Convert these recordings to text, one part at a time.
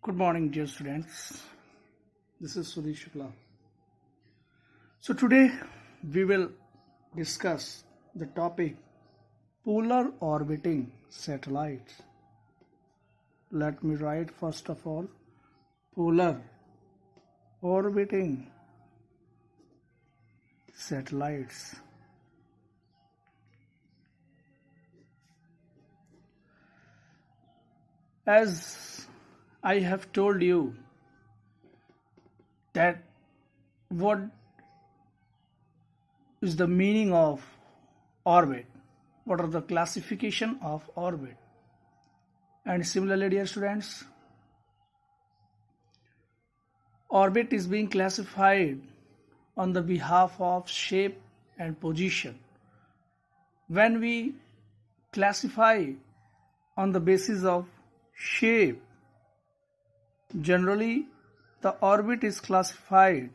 Good morning, dear students. This is Sudhi Shukla. So, today we will discuss the topic polar orbiting satellites. Let me write first of all polar orbiting satellites. As I have told you that what is the meaning of orbit, what are the classification of orbit, and similarly, dear students, orbit is being classified on the behalf of shape and position. When we classify on the basis of shape, generally the orbit is classified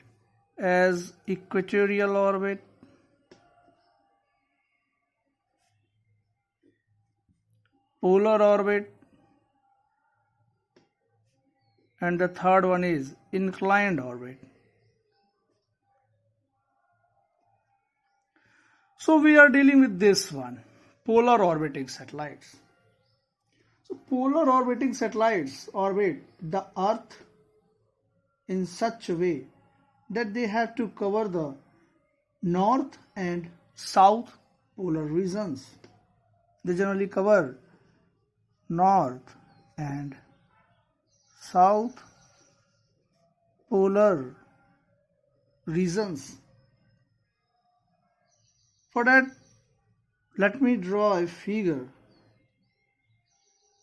as equatorial orbit, polar orbit, and the third one is inclined orbit. So we are dealing with this one, polar orbiting satellites. So polar orbiting satellites orbit the Earth in such a way that they have to cover the north and south polar regions. They generally cover north and south polar regions. For that, let me draw a figure.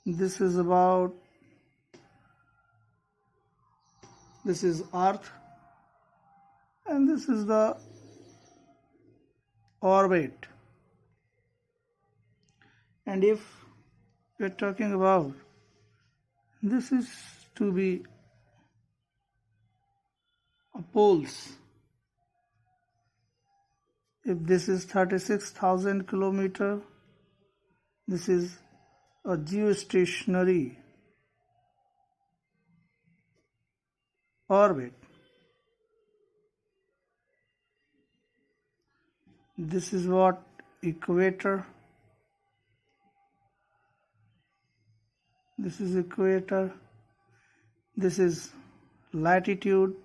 This is Earth and this is the orbit. And if we are talking about, this is to be a poles. If this is 36,000 kilometer, this is a geostationary orbit. This is what equator. This is equator. This is latitude.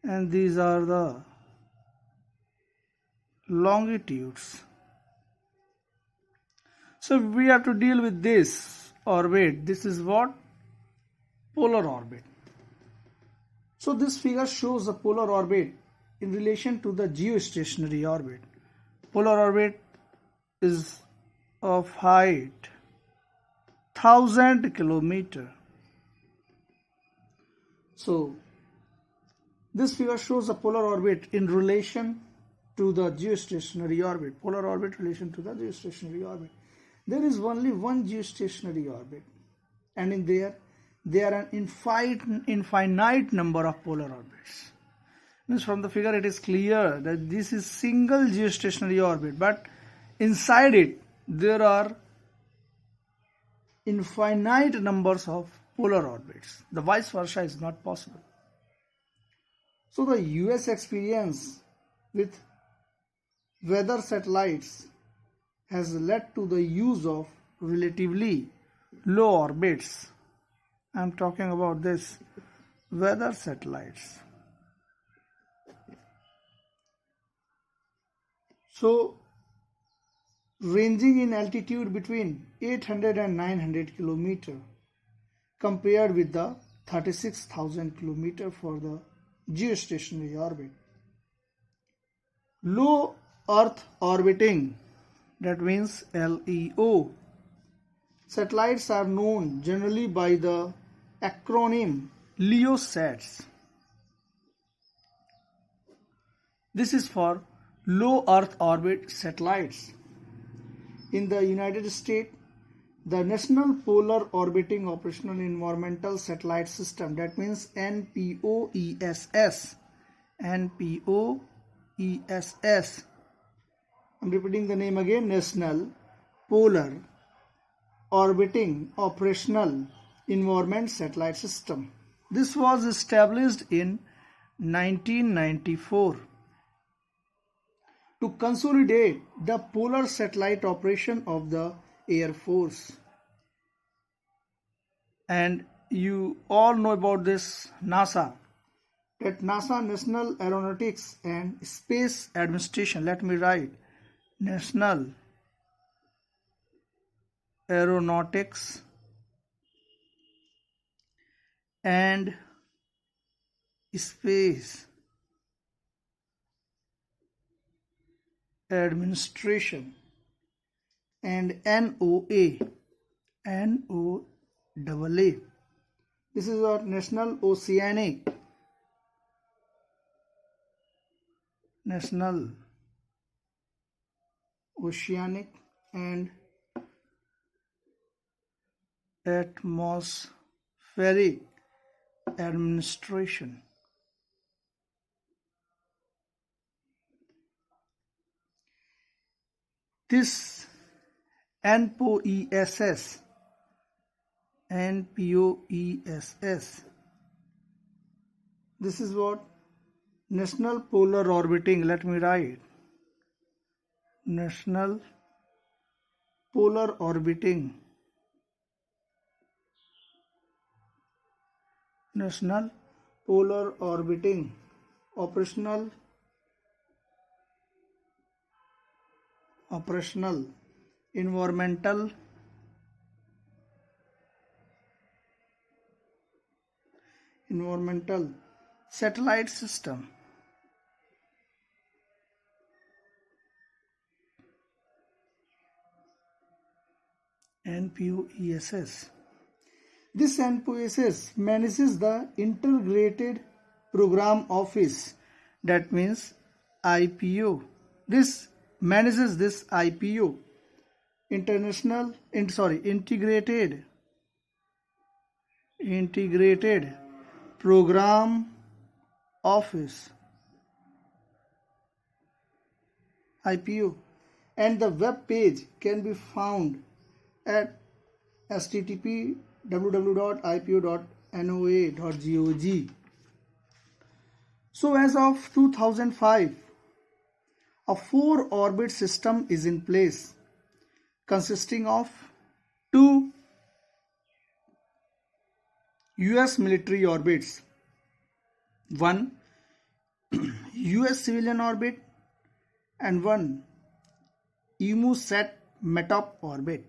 And these are the longitudes. So we have to deal with this orbit. This is what? Polar orbit. So this figure shows the polar orbit in relation to the geostationary orbit. Polar orbit is of height 1000 kilometer. So this figure shows the polar orbit in relation to the geostationary orbit. Polar orbit relation to the geostationary orbit. There is only one geostationary orbit, and in there are an infinite number of polar orbits. Means from the figure it is clear that this is single geostationary orbit, but inside it there are infinite numbers of polar orbits. The vice versa is not possible. So the US experience with weather satellites has led to the use of relatively low orbits. I am talking about this weather satellites. So ranging in altitude between 800 and 900 kilometer compared with the 36,000 kilometer for the geostationary orbit. Low Earth orbiting, that means LEO. Satellites are known generally by the acronym LEOsats. This is for low Earth orbit satellites. In the United States, the National Polar Orbiting Operational Environmental Satellite System, that means NPOESS. NPOESS. I'm repeating the name again, National Polar Orbiting Operational Environment Satellite System. This was established in 1994 to consolidate the polar satellite operation of the Air Force. And you all know about this NASA. That NASA, National Aeronautics and Space Administration, let me write, National Aeronautics and Space Administration, and NOAA. This is our National Oceanic and Atmospheric Administration. This NPOESS, this is what? National Polar Orbiting, let me write, National Polar Orbiting, operational environmental satellite system. NPOESS. This NPOESS manages the Integrated Program Office, that means IPO. This manages this IPO, Integrated Program Office, IPO, and the web page can be found at http://www.ipo.noaa.gov. So as of 2005, a 4-orbit system is in place, consisting of 2 US military orbits, 1 US civilian orbit, and 1 EUMETSAT METOP orbit.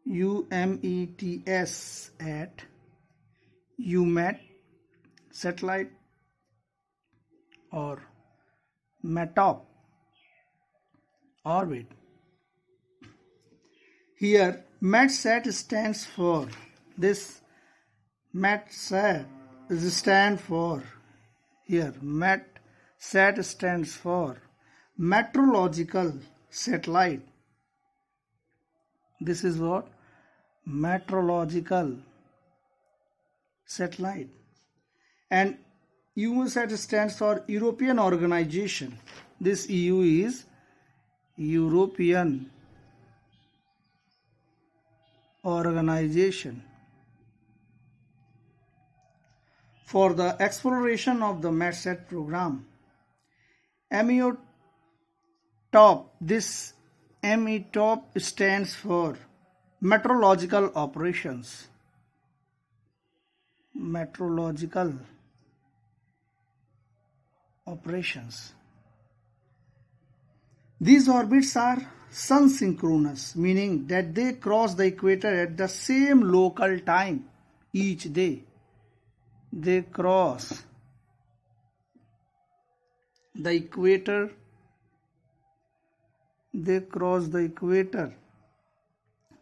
EUMETS at EUMET satellite or METOP orbit. Here METSAT stands for METSAT stands for meteorological satellite. This is what? Meteorological satellite. And EUMETSAT stands for European Organization. This EU is European Organization for the exploration of the METSAT program. METOP. This METOP stands for Meteorological Operations. Meteorological Operations. These orbits are sun-synchronous, meaning that they cross the equator at the same local time each day. They cross the equator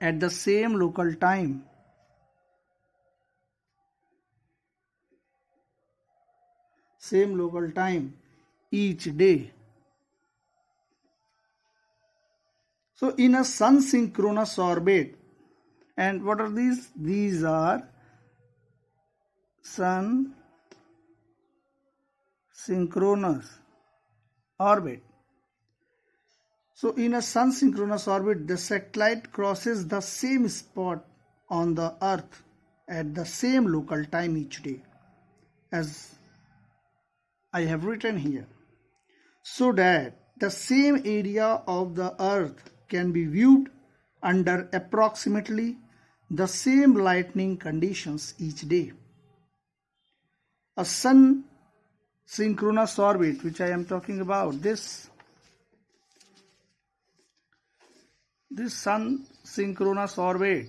at the same local time each day. So in a sun synchronous orbit, and what are these? These are sun synchronous orbit. So in a sun synchronous orbit, the satellite crosses the same spot on the Earth at the same local time each day, as I have written here, so that the same area of the Earth can be viewed under approximately the same lighting conditions each day. A sun synchronous orbit, which I am talking about, this sun synchronous orbit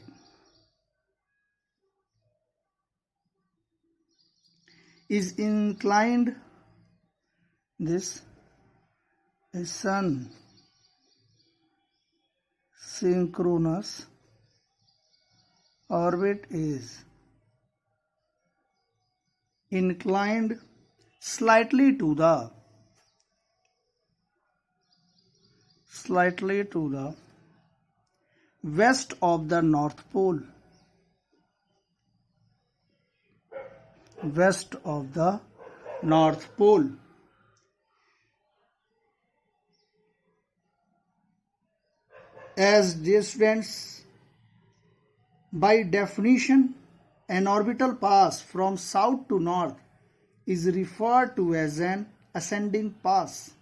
is inclined, this is sun synchronous orbit is inclined slightly to the west of the North Pole. West of the North Pole. As dear students, by definition, an orbital pass from south to north is referred to as an ascending pass,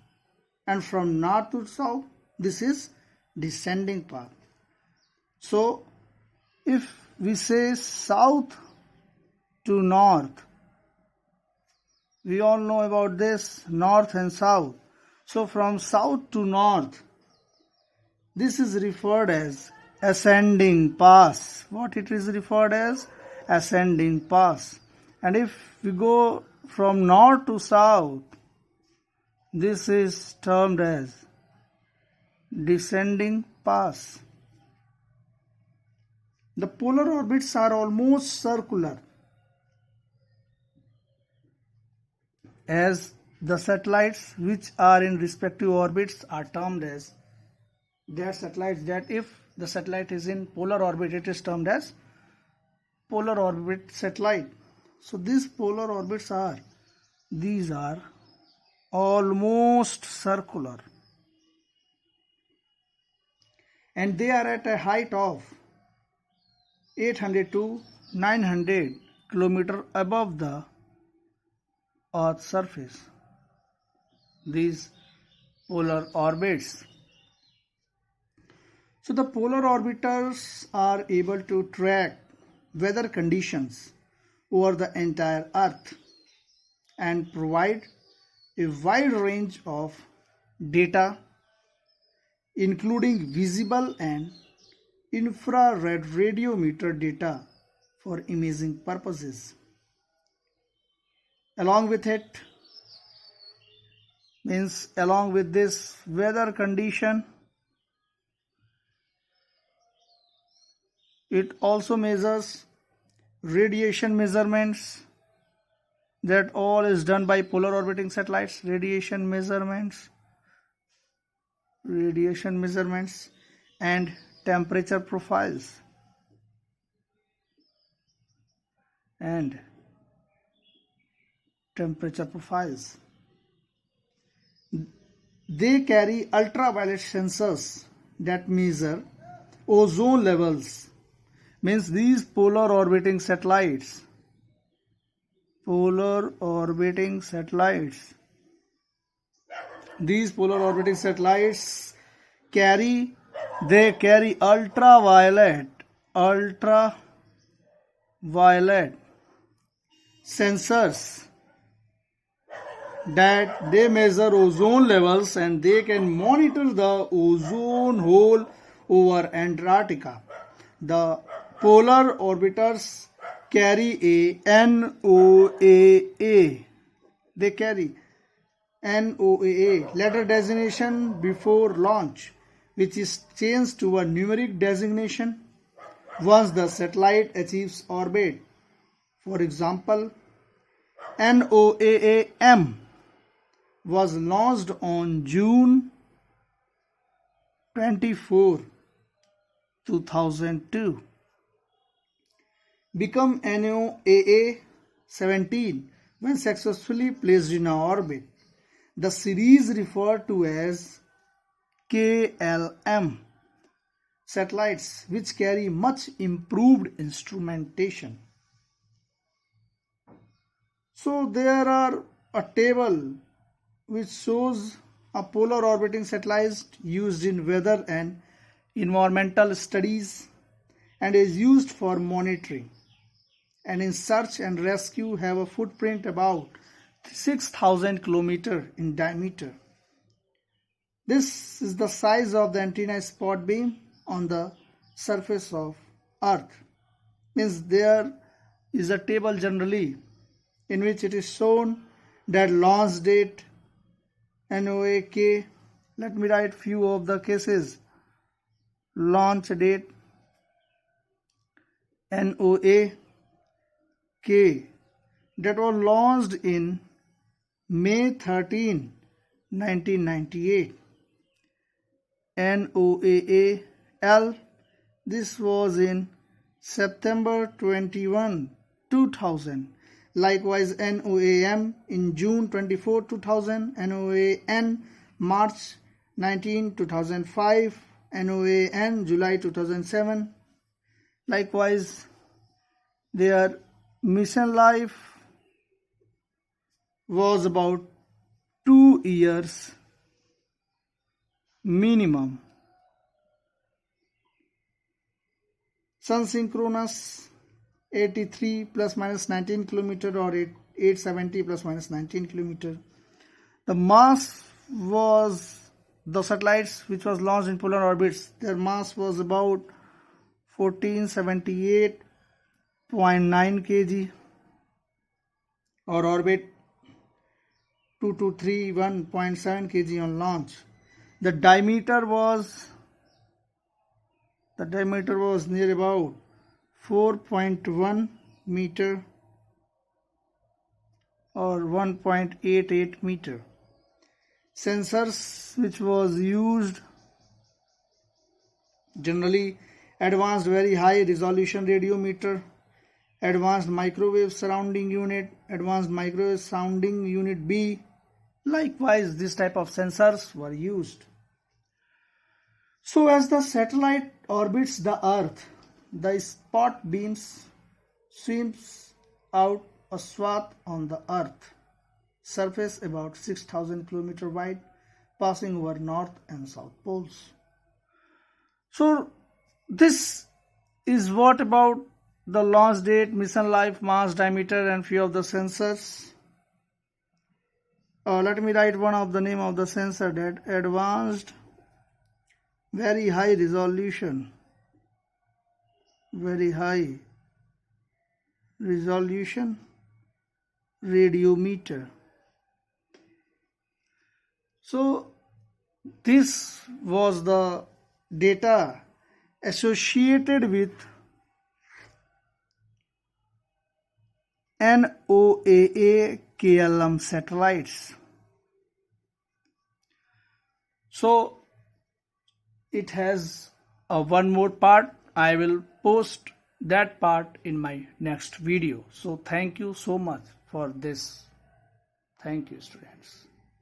and from north to south, this is descending path. So, if we say south to north, we all know about this, north and south. So, from south to north, this is referred as ascending pass. What it is referred as? Ascending pass. And if we go from north to south, this is termed as descending pass. The polar orbits are almost circular, as the satellites which are in respective orbits are termed as, they are satellites that if the satellite is in polar orbit, it is termed as polar orbit satellite. So these polar orbits are almost circular, and they are at a height of 800 to 900 km above the Earth's surface. These polar orbits. So the polar orbiters are able to track weather conditions over the entire Earth and provide a wide range of data, including visible and infrared radiometer data for imaging purposes. Along with this weather condition, it also measures radiation measurements. That all is done by polar orbiting satellites. Radiation measurements and temperature profiles. They carry ultraviolet sensors that measure ozone levels. Means these polar orbiting satellites carry ultraviolet sensors that they measure ozone levels, and they can monitor the ozone hole over Antarctica. The polar orbiters carry a NOAA. They carry NOAA letter designation before launch, which is changed to a numeric designation once the satellite achieves orbit. For example, NOAA-M was launched on June 24, 2002. Become NOAA-17 when successfully placed in orbit. The series referred to as KLM satellites, which carry much improved instrumentation. So there are a table which shows a polar orbiting satellite used in weather and environmental studies and is used for monitoring, and in search and rescue have a footprint about 6,000 km in diameter. This is the size of the antenna spot beam on the surface of Earth. Means there is a table generally in which it is shown that launch date, NOAK. Let me write few of the cases. Launch date, NOAK, that was launched in May 13, 1998. NOAAL, this was in September 21, 2000. Likewise, NOAM in June 24, 2000. NOAN March 19, 2005. NOAN July 2007. Likewise, their mission life was about 2 years minimum. Sun synchronous 83 plus minus 19 km or 870 plus minus 19 km. The mass was the satellites which was launched in polar orbits. Their mass was about 1478.9 kg or orbit 2231.7 kg on launch. The diameter was near about 4.1 meter or 1.88 meter. Sensors which was used generally: advanced very high resolution radiometer, advanced microwave sounding unit, advanced microwave sounding unit B. Likewise, this type of sensors were used. So as the satellite orbits the Earth, the spot beams sweeps out a swath on the Earth surface about 6,000 km wide, passing over north and south poles. So this is what about the launch date, mission life, mass, diameter, and few of the sensors. Let me write one of the name of the sensor, that advanced very high resolution radiometer. So this was the data associated with NOAA KLM satellites. So it has one more part. I will post that part in my next video. So thank you so much for this. Thank you, students.